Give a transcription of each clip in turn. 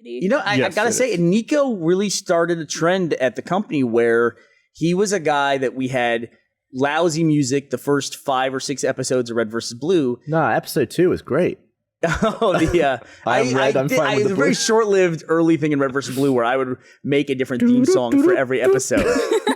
I gotta say, Nico really started a trend at the company where he was a guy that we had lousy music the first 5 or 6 episodes of Red vs. Blue. No, episode 2 was great. Oh, the I'm fine with the a very short-lived early thing in Red vs. Blue where I would make a different theme song for every episode,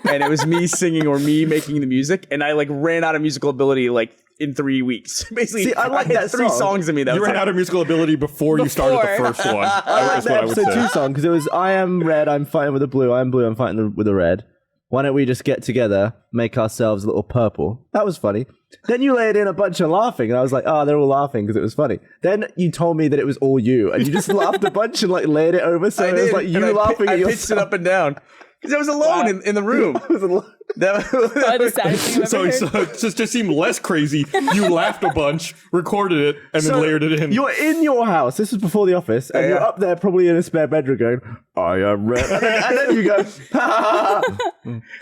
and it was me singing or me making the music, and I like ran out of musical ability like in 3 weeks. Basically, see, I like had that 3 song. songs in me. That You ran out of musical ability before you started the first one. I like the episode 2 song because it was I am red, I'm fighting with the blue, I am blue, I'm fighting with the red. Why don't we just get together, make ourselves a little purple? That was funny. Then you laid in a bunch of laughing, and I was like, oh, they're all laughing because it was funny. Then you told me that it was all you, and you just laughed a bunch and like laid it over, so it was like you laughing at yourself. I pitched it up and down. Because I was alone in the room. I was alone. The saddest thing I've ever heard. So it just seemed less crazy. You laughed a bunch, recorded it, and then layered it in. You're in your house. This was before the office, and you're up there probably in a spare bedroom going, I am red. And then you go, ha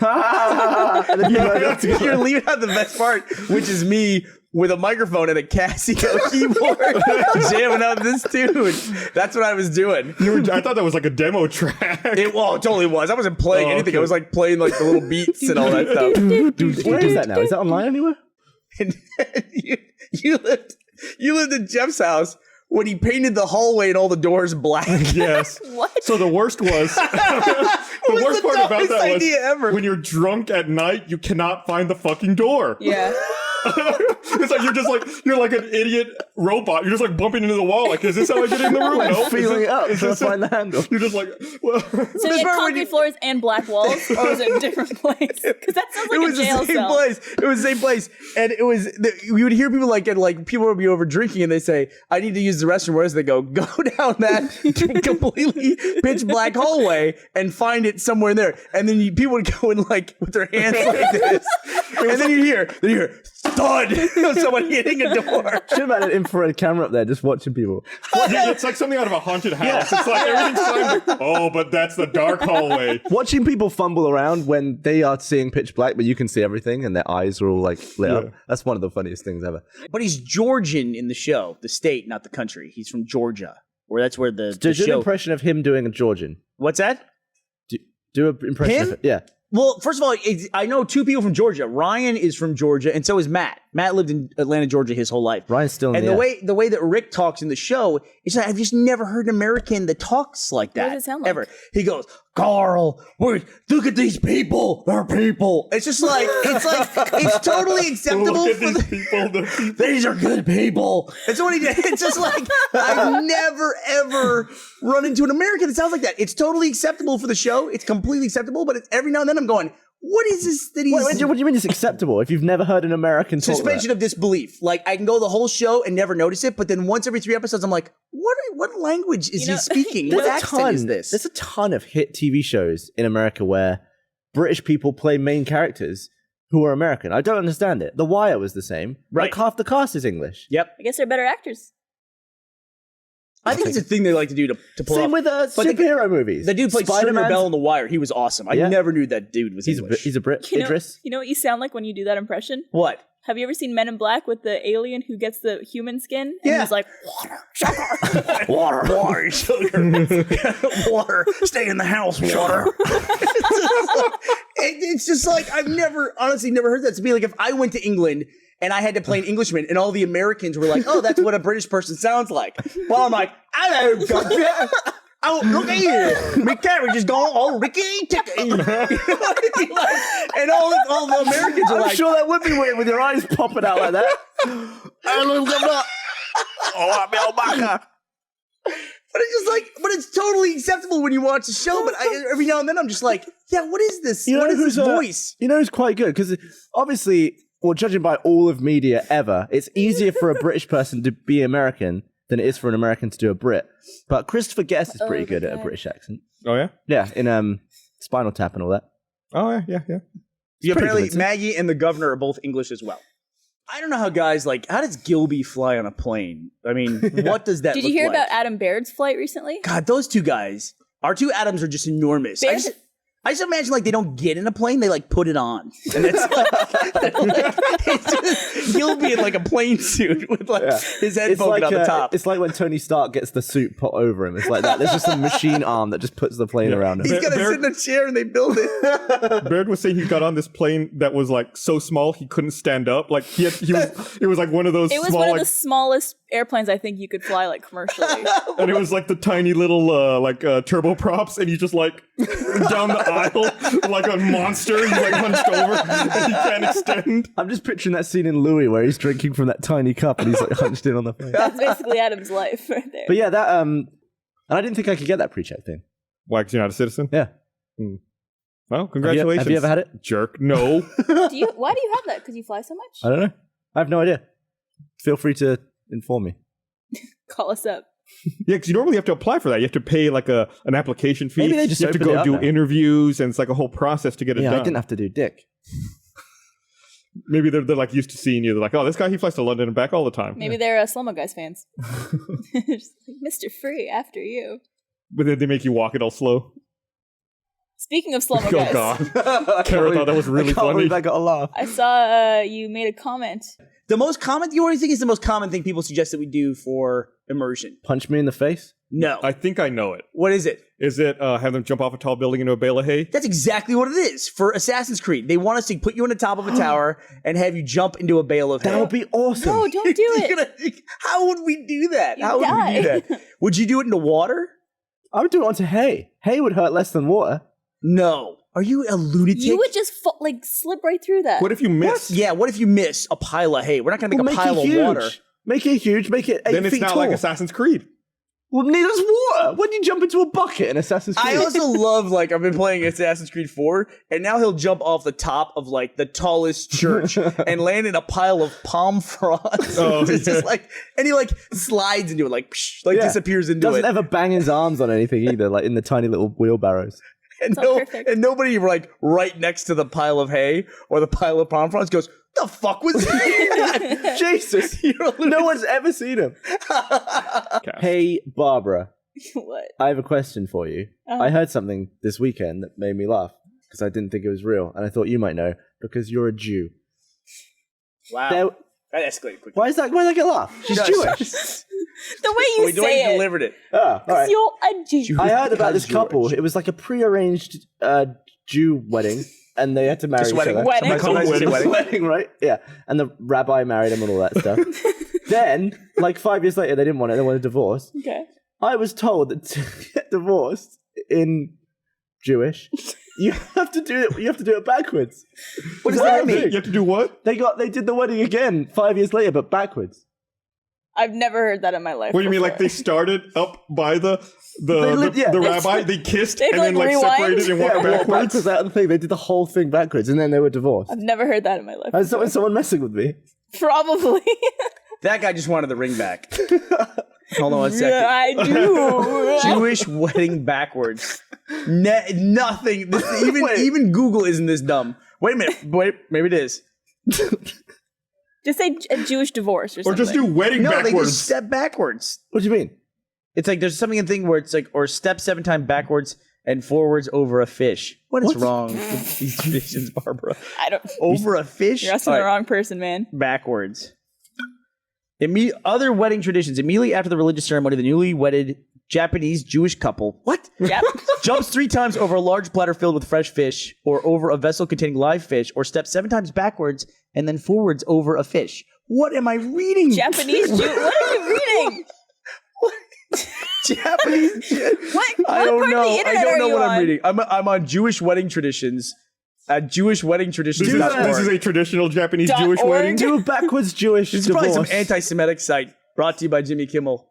ha ha. And then you're leaving out the best part, which is me with a microphone and a Casio keyboard jamming out this tune. That's what I was doing. I thought that was like a demo track. It totally was. I wasn't playing anything. Okay. I was like playing like the little beats and all that stuff. Where is that now? Is that online anywhere? And you lived at Jeff's house when he painted the hallway and all the doors black. Yes. What? So the worst was the worst part about that was when you're drunk at night, you cannot find the fucking door. Yeah. It's like you're like an idiot robot. You're just like bumping into the wall. Like, is this how I get in the room? Like No, feeling it up to find the handle. You're just like, well. So you had concrete floors and black walls, or was it a different place? Because that sounds like a jail cell. It was the same place, and it was. We would hear people like people would be over drinking, and they say, "I need to use the restroom." Whereas they go down that completely pitch black hallway and find it somewhere in there, and then people would go in like with their hands like this, and then you hear thud of someone hitting a door. Should have had an infrared camera up there just watching people. Yeah, it's like something out of a haunted house. It's like everything's fine. Like, oh, but that's the dark hallway. Watching people fumble around when they are seeing pitch black, but you can see everything and their eyes are all like lit up. That's one of the funniest things ever. But he's Georgian in the show, the state, not the country. He's from Georgia, that's where the Do show. an impression of him doing a Georgian. What's that? Do an impression Him? of it. Yeah. Well, first of all, I know 2 people from Georgia. Ryan is from Georgia, and so is Matt. Matt lived in Atlanta, Georgia his whole life. Ryan's still in and the the way that Rick talks in the show is that I've just never heard an American that talks like that. What does it sound like? Ever. He goes, Carl, look at these people. They're people. It's just like it's totally acceptable. Look at these people. They're people. These are good people. It's what he did. It's just like I've never ever run into an American that sounds like that. It's totally acceptable for the show. It's completely acceptable. But every now and then I'm going, what is this that he's... What do you mean it's acceptable if you've never heard an American talk Suspension of disbelief. Like, I can go the whole show and never notice it, but then once every 3 episodes, I'm like, what language is he speaking? What accent is this? There's a ton of hit TV shows in America where British people play main characters who are American. I don't understand it. The Wire was the same. Right. Like half the cast is English. Yep. I guess they're better actors. I think it's a thing they like to do to pull Same off. with superhero movies. The dude played Stringer Bell in The Wire. He was awesome. I never knew that dude was English. He's a Brit. You know, Idris. you know what you sound like when you do that impression? What? Have you ever seen Men in Black with the alien who gets the human skin? And he's like, water, sugar. Water, sugar. Water, stay in the house, water. It's just like, I've honestly never heard that. To be like, if I went to England and I had to play an Englishman and all the Americans were like, oh, that's what a British person sounds like. Well, I'm like, hello, God. Oh, look at you. My carriage is gone all rickety-ticky. And all the Americans are I'm like, sure that would be weird with your eyes popping out like that. But it's just like, but it's totally acceptable when you watch the show. But every now and then I'm just like, yeah, what is this? What is this voice? You know who's quite good? Because obviously, well, judging by all of media ever, it's easier for a British person to be American than it is for an American to do a Brit. But Christopher Guest is pretty good at a British accent. Oh, yeah? Yeah, in Spinal Tap and all that. Oh, yeah. Yeah, apparently Maggie and the governor are both English as well. I don't know how guys how does Gilby fly on a plane? I mean, what does that Did look you hear like? about Adam Baird's flight recently? God, those two guys, our two Adams are just enormous. I just imagine like they don't get in a plane, they like put it on. And it's he'll be in like a plane suit with like his head poking out the top. It's like when Tony Stark gets the suit put over him. It's like that. There's just a machine arm that just puts the plane around him. He's gonna sit in a chair and they build it. Baird was saying he got on this plane that was like so small he couldn't stand up. Like it was like one of those. It was small, one of like, the smallest airplanes I think you could fly like commercially. and it was like the tiny little turboprops, and you just like down the aisle like a monster. He's like hunched over and he can't extend. I'm just picturing that scene in Louis where he's drinking from that tiny cup and he's like hunched in on the plane. That's basically Adam's life right there. But yeah, that and I didn't think I could get that pre-check thing. Why? Because you're not a citizen? Yeah. Well, congratulations. Have you ever had it? Jerk. No. Why do you have that? Because you fly so much? I don't know. I have no idea. Feel free to inform me. Call us up. Yeah, because you normally have to apply for that. You have to pay like an application fee. Maybe they just you have to opened it go up do now. interviews, and it's like a whole process to get it Yeah, done. I didn't have to do dick. Maybe they're like used to seeing you. They're like, oh, this guy, he flies to London and back all the time. Maybe they're Slow-Mo Guys fans. Just like, Mr. Free, after you. But then they make you walk it all slow. Speaking of Slow-Mo Oh, Guys, God. Kara thought that was really I can't funny. believe I got a laugh. I saw you made a comment. The most common, you already think is the most common thing people suggest that we do for immersion? Punch me in the face? No. I think I know it. What is it? Is it have them jump off a tall building into a bale of hay? That's exactly what it is for Assassin's Creed. They want us to put you on the top of a tower and have you jump into a bale of hay. That would be awesome. No, don't do it. How would we do that? You How would die. we do that? Would you do it into water? I would do it onto hay. Hay would hurt less than water. No. Are you a lunatic? You would just slip right through that. What if you miss? Yeah, what if you miss a pile of hay? We're not going to make a pile of water. Make it huge. Make it 8 feet Then it's not tall. like Assassin's Creed. Well, neither's water. When do you jump into a bucket in Assassin's Creed? I also love, like, I've been playing Assassin's Creed 4, and now he'll jump off the top of, like, the tallest church and land in a pile of palm fronds. Oh, It's yeah. just like, and he, like, slides into it, like, psh, like disappears into Doesn't it. ever bang his arms on anything either, like in the tiny little wheelbarrows. And, all perfect. and nobody, like, right next to the pile of hay or the pile of palm fronds goes, the fuck was that? Jesus, no one's ever seen him. Hey, Barbara, What? I have a question for you. I heard something this weekend that made me laugh because I didn't think it was real, and I thought you might know because you're a Jew. Wow. That escalated quickly. Why did I get a laugh? She's Jewish. The way you The way say you it. delivered it. Oh, all right. You're a Jew. I heard about this Jewish. couple. It was like a pre-arranged Jew wedding, and they had to marry Just each wedding. other. Wedding. Somebody called it Wedding. wedding. Right? Yeah. And the rabbi married him and all that stuff. Then, like 5 years later, they didn't want it. They wanted a divorce. Okay. I was told that to get divorced in Jewish, you have to do it backwards. What does that mean? You have to do what? They did the wedding again 5 years later, but backwards. I've never heard that in my life. What do you mean? Like before. they started up by the yeah. rabbi, they kissed, They and then like like rewind? separated and walked Walked backwards? backwards out of the thing. They did the whole thing backwards, and then they were divorced. I've never heard that in my life. And someone messing with me. Probably. That guy just wanted the ring back. Hold on one second. Yeah, I do. Jewish wedding backwards. Nothing. Even Google isn't this dumb. Wait a minute. Wait, maybe it is. Just say a Jewish divorce or Or something. just do wedding No, they backwards. just step backwards. What do you mean? It's like there's something in thing where it's like, or step 7 times backwards and forwards over a fish. What is wrong with these traditions, Barbara? I don't. Over a fish? You're asking All the right, wrong person, man. backwards. Other wedding traditions. Immediately after the religious ceremony, the newly wedded Japanese Jewish couple Yep. jumps 3 times over a large platter filled with fresh fish, or over a vessel containing live fish, or steps 7 times backwards and then forwards over a fish. What am I reading? Japanese Jew. What are you reading? Japanese. What I don't part know. of the internet I don't are know you what on? I'm reading. I'm on Jewish wedding traditions. Jewish wedding traditions. This is a traditional Japanese Jewish .org. wedding. Do a backwards Jewish This is divorce. probably some anti-Semitic site brought to you by Jimmy Kimmel.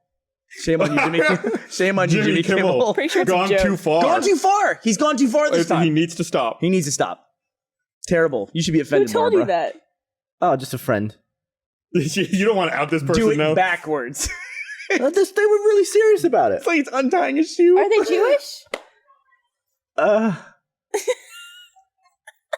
Shame on you, Jimmy. Shame on you, Jimmy Kimmel. Pretty sure it's a Gone joke. too far. Gone too far. He's gone too far this He time. needs to stop. He needs to stop. Terrible. You should be Who offended, told Barbara. you that? Oh, just a friend. You don't want to out this person Do it now. backwards. They were really serious about it. It's like it's untying a shoe. Are they Jewish?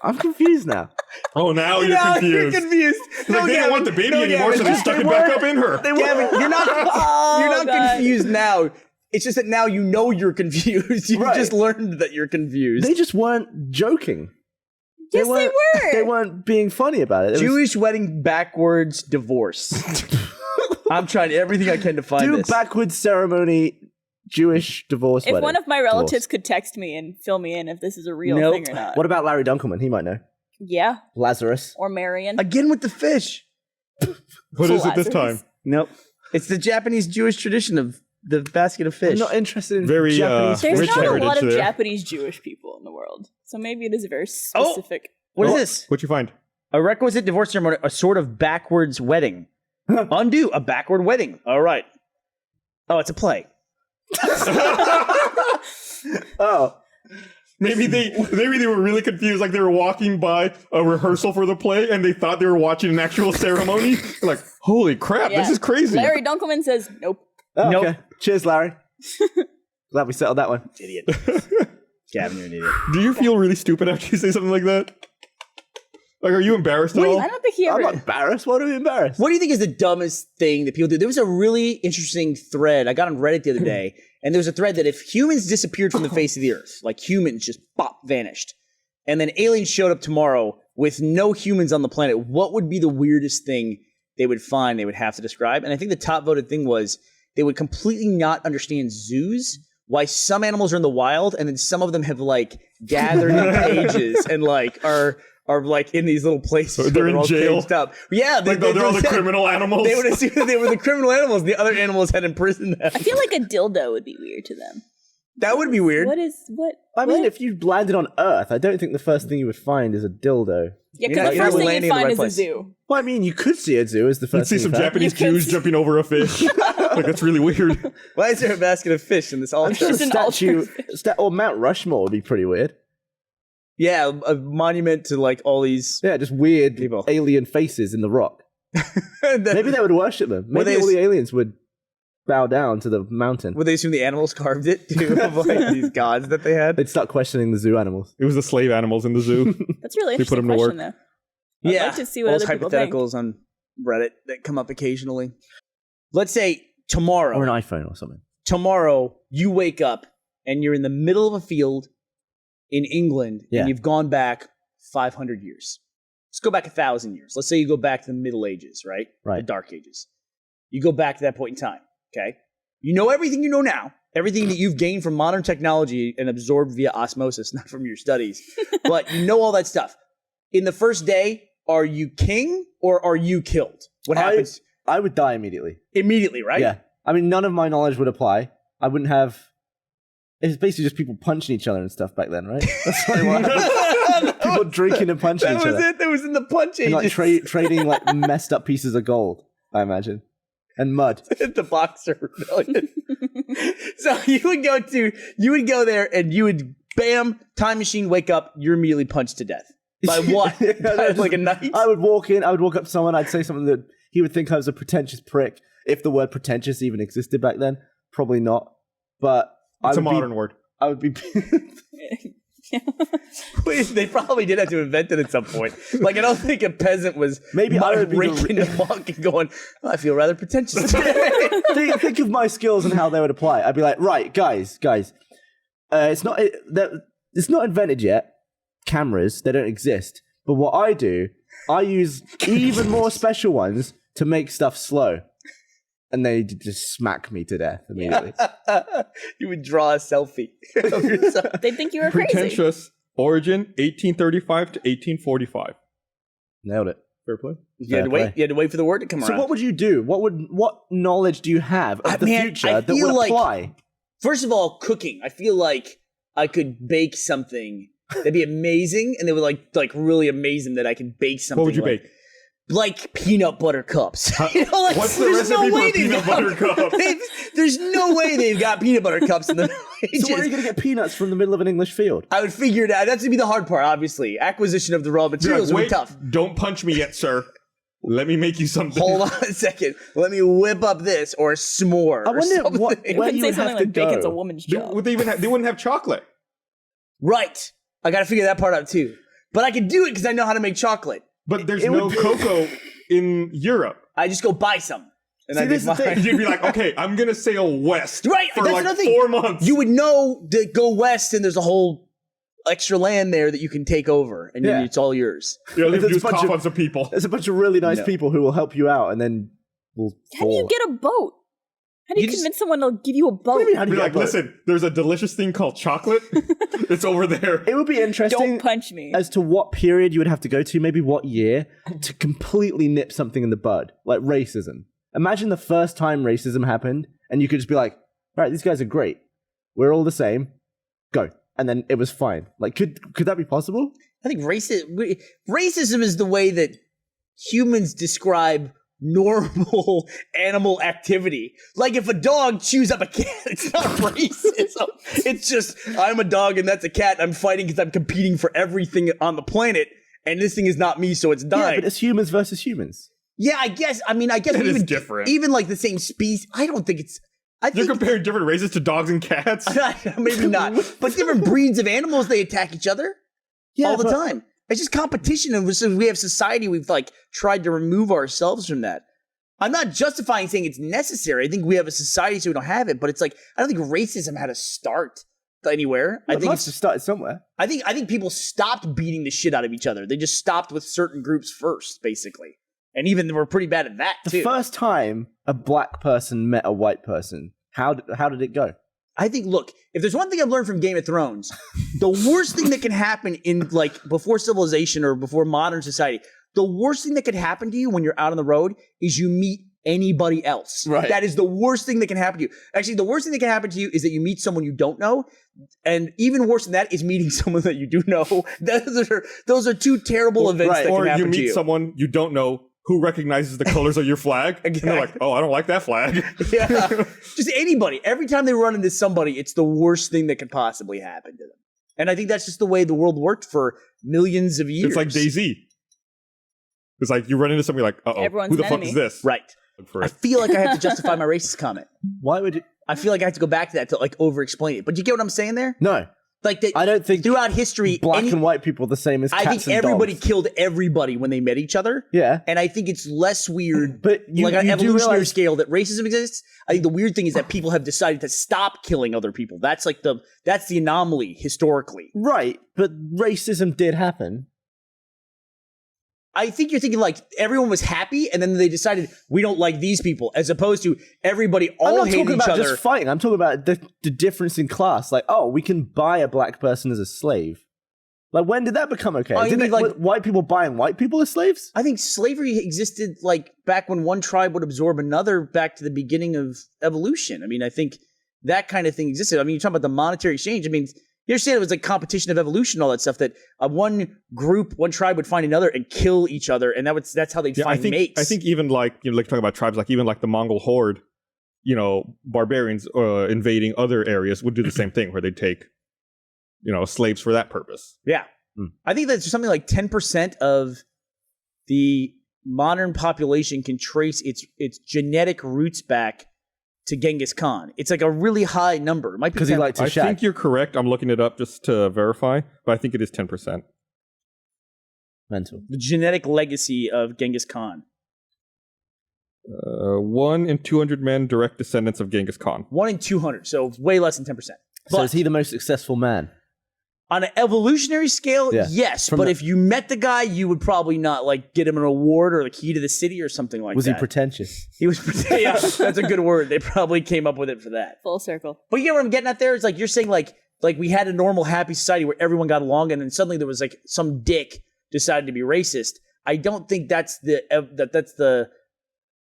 I'm confused now. Oh, now you're No, confused. you're confused. Like, they don't want the baby anymore, Gavin, so they stuck it back up in her. Gavin, you're not Oh, you're not God. confused now. It's just that now you know you're confused. You Right. just learned that you're confused. They just weren't joking. Yes, they were. They weren't being funny about it. Jewish wedding backwards divorce. I'm trying everything I can to find Do this. backwards ceremony Jewish divorce If wedding. one of my relatives Divorce. could text me and fill me in if this is a real Nope. thing or not. What about Larry Dunkelman? He might know. Yeah. Lazarus. Or Marion. Again with the fish. What is it this time? Lazarus. Nope. It's the Japanese Jewish tradition of the basket of fish. I'm not interested in Very, Japanese There's rich not a heritage lot of there. Japanese Jewish people in the world. So maybe it is a very Oh. specific. What is this? What'd you find? A requisite divorce ceremony, a sort of backwards wedding. Undo a backward wedding. All right. Oh, it's a play. Oh. Maybe they were really confused, like they were walking by a rehearsal for the play and they thought they were watching an actual ceremony. They're like, holy crap, Yeah. this is crazy. Larry Dunkelman says nope. Oh, Nope. okay. Cheers, Larry. Glad we settled that one. Idiot. Gavin, you're an idiot. Do you feel really stupid after you say something like that? Like, are you embarrassed at all? I don't think he I'm ever. not embarrassed. What are we embarrassed? What do you think is the dumbest thing that people do? There was a really interesting thread I got on Reddit the other day, and there was a thread that if humans disappeared from the face of the earth, like humans just vanished, and then aliens showed up tomorrow with no humans on the planet, what would be the weirdest thing they would find they would have to describe? And I think the top voted thing was they would completely not understand zoos, why some animals are in the wild, and then some of them have like gathered in cages and like are like in these little places. They're where in all jail? caged up. Yeah, Like, they're all the criminal animals. They would assume that they were the criminal animals. And the other animals had imprisoned them. I feel like a dildo would be weird to them. That would be weird. What? I mean, what? if you landed on Earth, I don't think the first thing you would find is a dildo. Yeah, You're not- because the you're first not thing landing you'd in the find right is place. a zoo. Well, I mean, you could see a zoo as the You'd first see thing some you found. Japanese You could Jews see- jumping over a fish. Like, that's really weird. Why is there a basket of fish in this altar? It's just an statue, altar. or Mount Rushmore would be pretty weird. Yeah, a monument to like all these. Yeah, just weird People. alien faces in the rock. Maybe they would worship them. Well, Maybe they all the aliens would bow down to the mountain. Would they assume the animals carved it too? Of like these gods that they had? They'd start questioning the zoo animals. It was the slave animals in the zoo. That's a really They put interesting them to question, work. though. I'd Yeah, like to see what all those other people think. hypotheticals on Reddit that come up occasionally. Let's say tomorrow. Or an iPhone or something. Tomorrow you wake up and you're in the middle of a field in England Yeah. and you've gone back 500 years. Let's go back 1,000 years. Let's say you go back to the Middle Ages, right? Right. The Dark Ages. You go back to that point in time, okay? You know everything you know now, everything that you've gained from modern technology and absorbed via osmosis, not from your studies, but you know all that stuff. In the first day, are you king or are you killed? What happens? I would die immediately. Immediately, right? Yeah. I mean, none of my knowledge would apply. I wouldn't have... It's basically just people punching each other and stuff back then, right? That's like what happened. People drinking and punching That each was other. it. That was in the punch And like ages. trading like messed up pieces of gold, I imagine. And mud. The Boxer Rebellion. So you would go there and you would, bam, time machine, wake up, you're immediately punched to death. By what? Yeah, By just- like a knife? I would walk up to someone, I'd say something that he would think I was a pretentious prick. If the word pretentious even existed back then. Probably not. But It's I a would modern word. I would be... They probably did have to invent it at some point. Like, I don't think a peasant was Maybe I would be raking a monk and going, oh, I feel rather pretentious today. think of my skills and how they would apply. I'd be like, right, guys, it's not invented yet. Cameras, they don't exist. But what I do, I use even more special ones to make stuff slow. And they just smack me to death immediately. You would draw a selfie of yourself. They think you were crazy. Pretentious origin, 1835 to 1845. Nailed it. Fair play. You had to Fair wait. You had to wait for the word to come So around. what would you do? What knowledge do you have of the Man, future I that feel would like- apply? First of all, cooking. I feel like I could bake something that'd be amazing, and they would like really amazing that I could bake something. What would you like, bake? Like peanut butter cups. You know, like, What's the there's recipe for a they've peanut butter cup? There's no way they've got peanut butter cups in the Middle Ages. So where are you going to get peanuts from the middle of an English field? I would figure it out. That's gonna be the hard part, obviously. Acquisition of the raw You're materials like, would be tough. Don't punch me yet, sir. Let me make you something. Hold on a second. Let me whip up this or a s'more. I or wonder something. what- You where couldn't you say would something have to like bacon's a go. woman's They, job. would they wouldn't have chocolate. Right. I got to figure that part out too. But I can do it because I know how to make chocolate. But there's It would no be- cocoa in Europe. I just go buy some. And See, I'd be this is the fine. thing. You'd be like, okay, I'm gonna sail west Right, for that's like another thing. 4 months. You would know to go west, and there's a whole extra land there that you can take over, and then Yeah. it's all yours. You know, There's you a just bunch cough of- on some people. There's a bunch of really nice No. people who will help you out, and then will How do you fall. get a boat? How do you You just- convince someone to give you a boat? What do you mean, how do Be you get like, a boat? listen, there's a delicious thing called chocolate. It's over there. It would be interesting Don't punch me. as to what period you would have to go to, maybe what year, to completely nip something in the bud, like racism. Imagine the first time racism happened, and you could just be like, all right, these guys are great. We're all the same. Go. And then it was fine. Like, could that be possible? I think racism is the way that humans describe normal animal activity. Like if a dog chews up a cat, it's not racism. It's just, I'm a dog and that's a cat. I'm fighting because I'm competing for everything on the planet, and this thing is not me, so it's Yeah, dying. but it's humans versus humans. Yeah, I guess. I mean, I guess It is even different. Even like the same species. I don't think it's. I You're think comparing different races to dogs and cats. maybe not, but different breeds of animals, they attack each other all the time. It's just competition, and we have society. We've like tried to remove ourselves from that. I'm not justifying saying it's necessary. I think we have a society, so we don't have it. But it's like I don't think racism had to start anywhere. I It think must have started somewhere. I think people stopped beating the shit out of each other. They just stopped with certain groups first, basically, and even they were pretty bad at that The too. first time a black person met a white person, how did it go? I think, look, if there's one thing I've learned from Game of Thrones, the worst thing that can happen in like before civilization or before modern society, the worst thing that could happen to you when you're out on the road is you meet anybody else. Right. That is the worst thing that can happen to you. Actually, the worst thing that can happen to you is that you meet someone you don't know. And even worse than that is meeting someone that you do know. Those are two terrible events right. that Or can happen you to meet you. someone you don't know who recognizes the colors of your flag. And they're like, oh, I don't like that flag. Yeah. Just anybody. Every time they run into somebody, it's the worst thing that could possibly happen to them. And I think that's just the way the world worked for millions of years. It's like DayZ. It's like you run into somebody like, uh-oh, Everyone's who the an fuck enemy. is this? Right. Look for I it. feel like I have to justify my racist comment. Why would you? I feel like I have to go back to that to like over-explain it. But you get what I'm saying there? No, Like that I don't think throughout history, black and white people are the same as cats I think and everybody dogs. killed everybody when they met each other. Yeah, And I think it's less weird, but you, like on an you do evolutionary realize scale, that racism exists. I think the weird thing is that people have decided to stop killing other people. That's like that's the anomaly historically. right, but racism did happen. I think you're thinking like everyone was happy, and then they decided we don't like these people, as opposed to everybody I'm all not hated talking each about other. just fighting. I'm talking about the difference in class. Like, oh, we can buy a black person as a slave. Like, when did that become okay? Oh, you Didn't mean, it- like- were white people buying white people as slaves? I think slavery existed like back when one tribe would absorb another, back to the beginning of evolution. I mean, I think that kind of thing existed. I mean, you're talking about the monetary exchange. I mean, you understand it was like competition of evolution, all that stuff. That one group, one tribe would find another and kill each other, and that's how they'd Yeah, find mates. I think even like, like talking about tribes, like even like the Mongol horde, barbarians invading other areas would do the same thing where they'd take, slaves for that purpose. Yeah. I think that something like 10% of the modern population can trace its genetic roots back to Genghis Khan. It's like a really high number. It might be Because he 10. liked to I shag. think you're correct. I'm looking it up just to verify, but I think it is 10%. Mental. The genetic legacy of Genghis Khan. 1 in 200 men direct descendants of Genghis Khan. 1 in 200, so way less than 10%. So But is he the most successful man? on an evolutionary scale, Yeah. yes. From But the- if you met the guy, you would probably not like get him an award or the key to the city or something like Was that. he pretentious? He was yeah, that's a good word. They probably came up with it for that. Full circle. But you get what I'm getting at there? It's like you're saying like we had a normal happy society where everyone got along, and then suddenly there was like some dick decided to be racist. I don't think that's the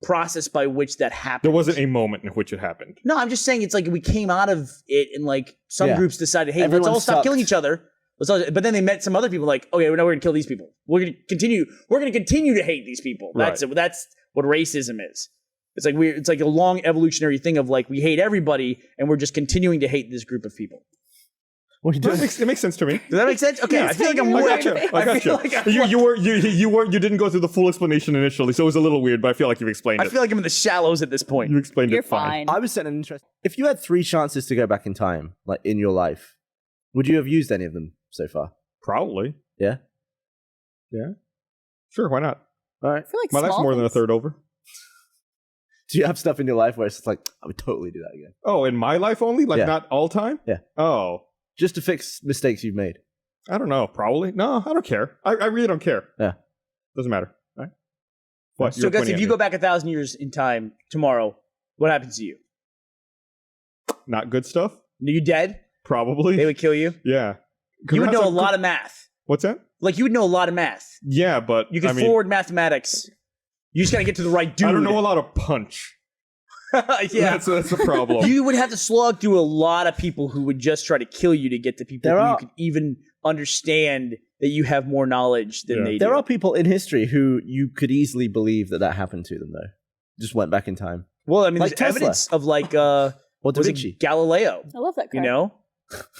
process by which that happened. There wasn't a moment in which it happened. No, I'm just saying it's like we came out of it and like some Yeah. groups decided, hey, Everyone let's all stop sucked. killing each other. But then they met some other people like, okay, now we're gonna kill these people. We're gonna continue to hate these people. That's Right. that's what racism is. It's like a long evolutionary thing of like we hate everybody and we're just continuing to hate this group of people. What are you doing? It makes sense to me. Does that make sense? Okay, I feel like I'm I more. gotcha. I feel gotcha. like I'm You didn't go through the full explanation initially, so it was a little weird, but I feel like you've explained I it. feel like I'm in the shallows at this point. You explained You're it fine. fine. I was setting an interest. If you had 3 chances to go back in time, like in your life, would you have used any of them so far? Probably. Yeah. Yeah. Sure, why not? All right. I feel like My life's small more than a things. third over. Do you have stuff in your life where it's just like, I would totally do that again? Oh, in my life only? Like, Yeah. not all time? Yeah. Oh, Just to fix mistakes you've made. I don't know. Probably. No, I don't care. I really don't care. Yeah. Doesn't matter. All right. What? So, Gus, if you go back 1,000 years in time tomorrow, what happens to you? Not good stuff? Are you dead? Probably. They would kill you? Yeah. You would know a lot of math. What's that? Like, you would know a lot of math. Yeah, but You could forward mathematics. You just gotta get to the right dude. I don't know a lot of punch. Yeah. That's the problem. You would have to slog through a lot of people who would just try to kill you to get to people who you could even understand that you have more knowledge than they do. There are people in history who you could easily believe that happened to them, though. Just went back in time. Well, I mean, Like there's Tesla. evidence of like, Or Da was Vinci. it Galileo? I love that card. You know?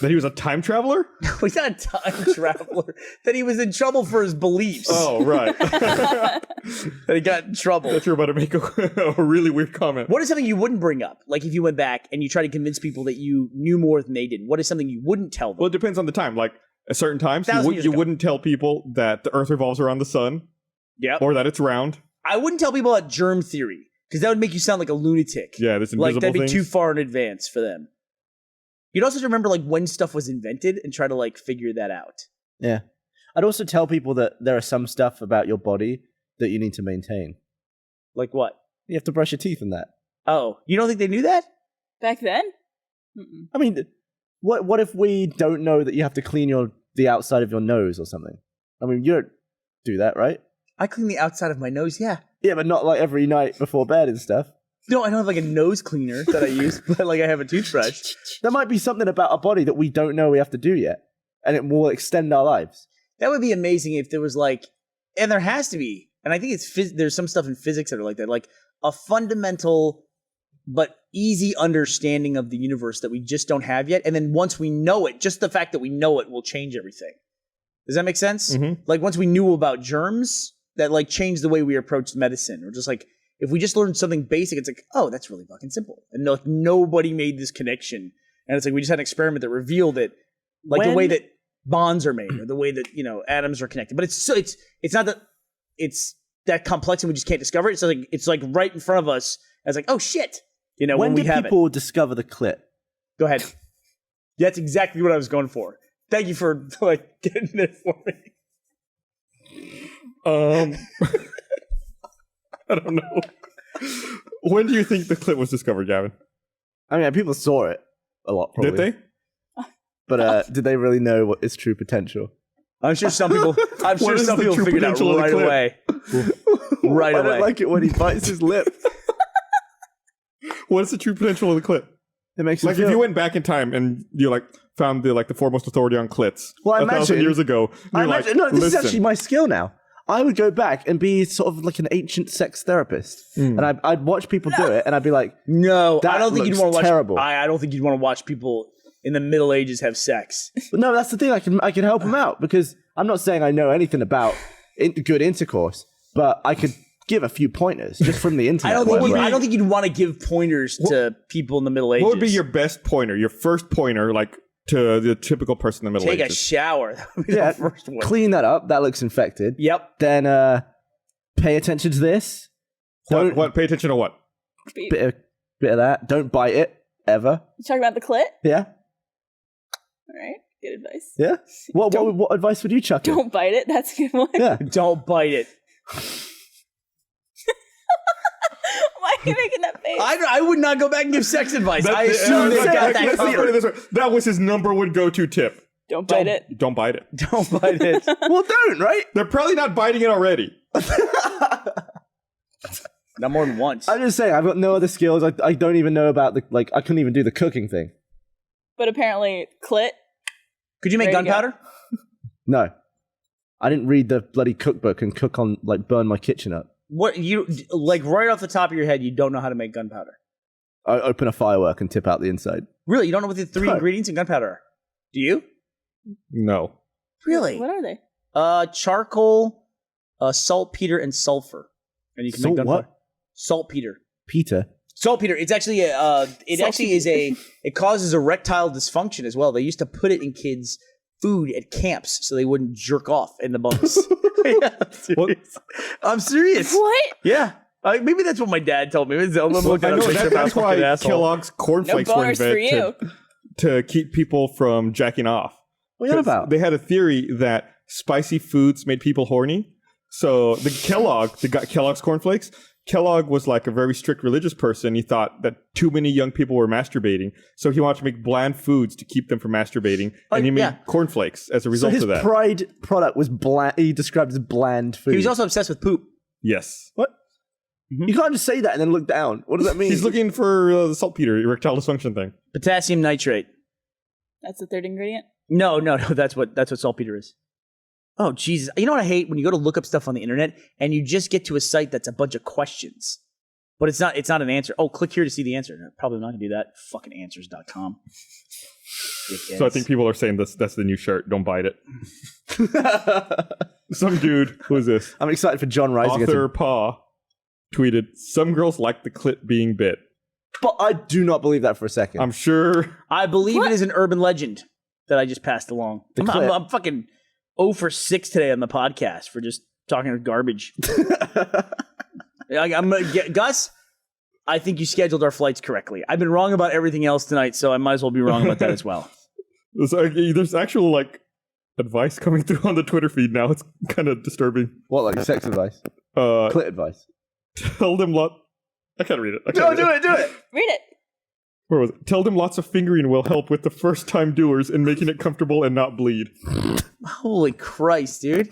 That he was a time traveler? He's not a time traveler. That he was in trouble for his beliefs. Oh, right. That he got in trouble. That you're about to make a really weird comment. What is something you wouldn't bring up? Like if you went back and you try to convince people that you knew more than they did. What is something you wouldn't tell them? Well, it depends on the time. Like, at certain times, 1,000 years you ago. wouldn't tell people that the Earth revolves around the sun Yep. or that it's round. I wouldn't tell people about germ theory because that would make you sound like a lunatic. Yeah, there's invisible Like that'd be things. too far in advance for them. You'd also have to remember like when stuff was invented and try to like figure that out. Yeah. I'd also tell people that there are some stuff about your body that you need to maintain. Like what? You have to brush your teeth and that. Oh, you don't think they knew that? Back then? Mm-mm. I mean, what if we don't know that you have to clean the outside of your nose or something? I mean, you don't do that, right? I clean the outside of my nose, yeah. Yeah, but not like every night before bed and stuff. No, I don't have like a nose cleaner that I use, but like I have a toothbrush. There might be something about our body that we don't know we have to do yet, and it will extend our lives. That would be amazing if there was like, and there has to be, and I think there's some stuff in physics that are like that, like a fundamental but easy understanding of the universe that we just don't have yet. And then once we know it, just the fact that we know it will change everything. Does that make sense? Mm-hmm. Like once we knew about germs, that like changed the way we approached medicine. Or just like, if we just learned something basic, it's like, oh, that's really fucking simple. And like nobody made this connection. And it's like, we just had an experiment that revealed it, like the way that bonds are made or the way that, you know, atoms are connected. But it's not that it's that complex and we just can't discover it. So like, it's like right in front of us. And it's like, oh shit. You know, when we have people discover the clit? Go ahead. That's exactly what I was going for. Thank you for like getting there for me. I don't know. When do you think the clit was discovered, Gavin? I mean, people saw it a lot, probably. Did they? But did they really know what its true potential? I'm sure some people. I'm sure is some the people true figured out potential of the right clip? away. Right I away. don't like it when he bites his lip. What is the true potential of the clit? It makes Like, you if feel... you went back in time and you like found the foremost authority on clits, Well, I 1,000 imagine- years ago, you're like, no, this is listen. actually my skill now. I would go back and be sort of like an ancient sex therapist, and I'd watch people do it, and I'd be like, No, That I don't think you'd looks want to watch. terrible. I don't think you'd want to watch people in the Middle Ages have sex. but no, that's the thing. I can help them out because I'm not saying I know anything about good intercourse, but I could give a few pointers just from the internet. I don't whatever. think you'd want to give pointers to people in the Middle Ages. What would be your best pointer? Your first pointer, like to the typical person in the Middle take a Ages. shower? That would be Yeah, the first one. clean that up. That looks infected. Yep. Then pay attention to this. Don't What? Pay attention to what? bit of that. Don't bite it ever. You talking about the clit? Yeah, All right. Good advice. yeah. What advice would you chuck in? Don't bite it. That's a good one. Yeah. Don't bite it. Why are you making that face? I would not go back and give sex advice. I assume they got that Let's put it covered. this way. That was his number one go-to tip. Don't bite it. Don't bite it. Don't bite it. Well, don't, right? They're probably not biting it already. Not more than once. I'm just saying, I've got no other skills. I don't even know about I couldn't even do the cooking thing. But apparently, clit. Could you make There you go. gunpowder? No. I didn't read the bloody cookbook and burn my kitchen up. What you like right off the top of your head? You don't know how to make gunpowder. I open a firework and tip out the inside. Really? You don't know what the three No. ingredients in gunpowder are? Do you? No. Really? What are they? Charcoal, saltpeter, and sulfur. And you can Salt make gunpowder. what? Saltpeter. Peter. Saltpeter. It's actually it causes erectile dysfunction as well. They used to put it in kids' food at camps so they wouldn't jerk off in the bunks. Yeah, I'm serious. What? I'm serious. What? Yeah. Maybe that's what my dad told me. I'm looking I at know a picture of that's how why fucking asshole. Kellogg's No cornflakes were boners for you. invented to keep people from jacking off. What are you on 'Cause about? They had a theory that spicy foods made people horny. So the Kellogg's cornflakes, Kellogg was like a very strict religious person. He thought that too many young people were masturbating. So he wanted to make bland foods to keep them from masturbating. And he made cornflakes as a So result his of that. pride product was bland. He described as bland food. He was also obsessed with poop. Yes. What? You can't just say that and then look down. What does that mean? He's looking for the saltpeter, erectile dysfunction thing. Potassium nitrate. That's the third ingredient. No. That's what saltpeter is. Oh Jesus! You know what I hate when you go to look up stuff on the internet and you just get to a site that's a bunch of questions, but it's not an answer. Oh, click here to see the answer. No, probably not gonna do that. Fucking answers.com. So I think people are saying that's the new shirt. Don't bite it. Some dude, who is this? I'm excited for John Rising. Author Paw tweeted, "Some girls like the clit being bit." But I do not believe that for a second. I'm sure. I believe it is an urban legend that I just passed along. I'm fucking 0 for 6 today on the podcast for just talking garbage. I'm gonna get Gus. I think you scheduled our flights correctly. I've been wrong about everything else tonight, so I might as well be wrong about that as well. There's actual advice coming through on the Twitter feed now. It's kind of disturbing. What, like sex advice? Clit advice? Tell them I can't read it. No, do it. Read it. Where was it? Tell them lots of fingering will help with the first time doers in making it comfortable and not bleed. Holy Christ, dude.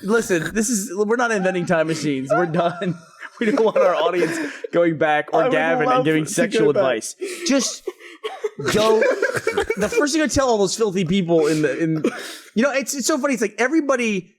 Listen, we're not inventing time machines. We're done. We don't want our audience going back or Gavin and giving sexual advice. Just go. The first thing I tell all those filthy people it's so funny. It's like everybody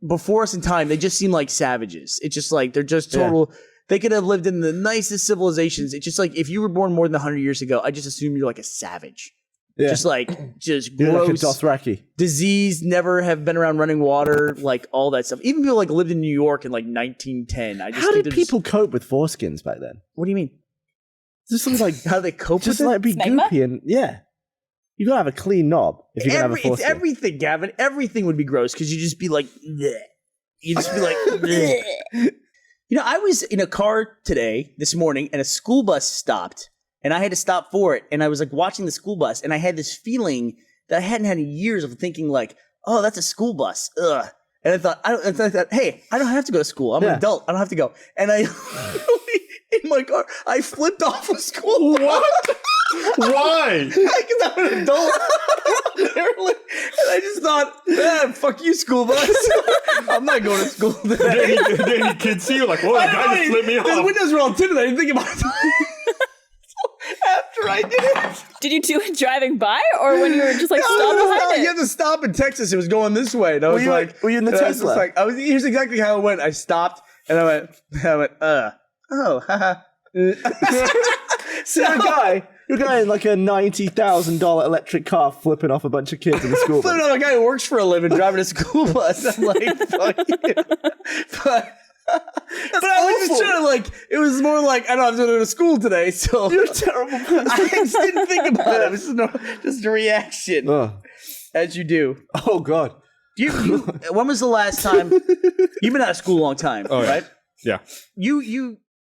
before us in time, they just seem like savages. It's just like they're just total. Yeah. They could have lived in the nicest civilizations. It's just like if you were born more than 100 years ago, I just assume you're like a savage. Yeah. Just you're gross, like a Dothraki. Disease, never have been around running water, all that stuff. Even people lived in New York in 1910. How did people cope with foreskins back then? What do you mean? Just something like how do they cope with it? Be goopy and you gotta have a clean knob if you're gonna have a foreskin. It's everything, Gavin. Everything would be gross because you just be like, bleh. You just be like, bleh. I was in a car this morning, and a school bus stopped. And I had to stop for it. And I was watching the school bus. And I had this feeling that I hadn't had in years of thinking oh, that's a school bus. Ugh. And I thought, hey, I don't have to go to school. I'm an adult. I don't have to go. And I in my car, I flipped off a school bus. What? Why? Because I'm an adult. Literally. And I just thought, fuck you, school bus. I'm not going to school today. Did any kids see you the guy just flipped me off? The windows were all tinted. I didn't think about it. After I did it. Did you do it driving by or when you were just stop behind it? You had to stop in Texas. It was going this way. And I was were you in the Tesla? Here's exactly how it went. I stopped and I went, oh, haha. So you're a guy in a $90,000 electric car flipping off a bunch of kids in the school bus. Flipping off a guy who works for a living driving a school bus. I'm like, fuck you. But I was just trying to it was more I don't have to go to school today, so you're a terrible person. I just didn't think about it. It was just a reaction, as you do. Oh God! When was the last time you've been out of school a long time, right? Yeah. You